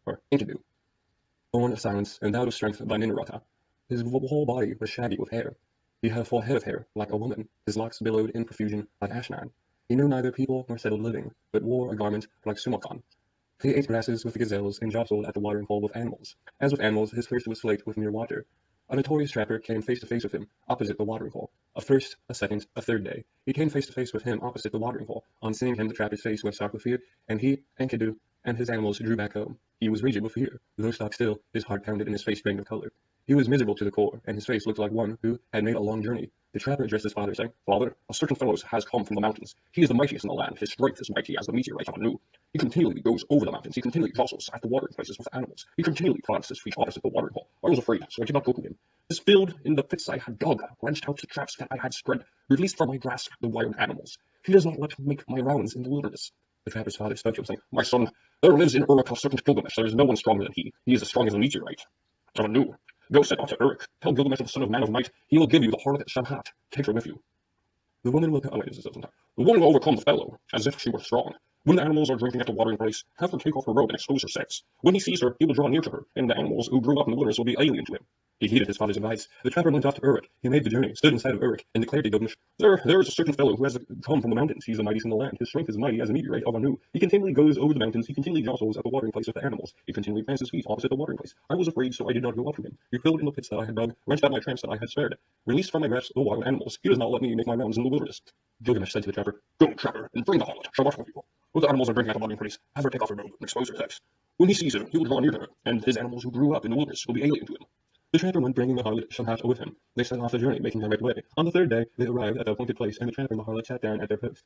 or Enkidu, born of silence, endowed with strength by Ninurata. His whole body was shaggy with hair. He had a full head of hair, like a woman, his locks billowed in profusion like Ashnan. He knew neither people nor settled living, but wore a garment like Sumokan. He ate grasses with the gazelles and jostled at the watering hole with animals. As with animals, his thirst was slaked with mere water. A notorious trapper came face to face with him, opposite the watering hole. A first, a second, a third day. He came face to face with him opposite the watering hole. On seeing him, the trapper's face went stark with fear, and he, Enkidu, and his animals drew back home. He was rigid with fear. Though stock still, his heart pounded and his face drained of color. He was miserable to the core, and his face looked like one who had made a long journey. The trapper addressed his father, saying, "Father, a certain fellow has come from the mountains. He is the mightiest in the land. His strength is mighty as the meteorite of Anu. He continually goes over the mountains. He continually jostles at the watering places with animals. He continually plants his feet opposite the watering hole. I was afraid, so I did not go to him. Spilled in the pits I had dug, wrenched out the traps that I had spread, released from my grasp the wild animals. He does not let me make my rounds in the wilderness." The trapper's father spoke to him, saying, "My son, there lives in Uruk a certain Gilgamesh. There is no one stronger than he. He is as strong as a meteorite of Anu. Go set out to Uruk. Tell Gilgamesh, the son of man of might, he will give you the harlot Shamhat. Take her with you. The woman will the woman will overcome the fellow, as if she were strong. When the animals are drinking at the watering place, have her take off her robe and expose her sex. When he sees her, he will draw near to her, and the animals who grew up in the wilderness will be alien to him." He heeded his father's advice. The trapper went off to Uruk. He made the journey, stood inside of Uruk, and declared to Gilgamesh, there is a certain fellow who has come from the mountains. He is the mightiest in the land. His strength is mighty as a meteorite of Anu. He continually goes over the mountains. He continually jostles at the watering place with the animals. He continually plants his feet opposite the watering place. I was afraid, so I did not go up to him. He filled in the pits that I had dug, wrenched out my tramps that I had spared, released from my grasp the wild animals. He does not let me make my rounds in the wilderness. Gilgamesh said to the trapper, "Go, trapper, and bring the harlot, Shamhat, with you. When the animals are drinking at the watering place, have her take off her robe and expose her sex. When he sees her, he will draw near to her, and his animals who grew up in the wilderness will be alien to him." The trapper went, bringing the harlot Shamhat with him. They set off the journey, making their right way. On the third day, they arrived at the appointed place, and the trapper and the harlot sat down at their post.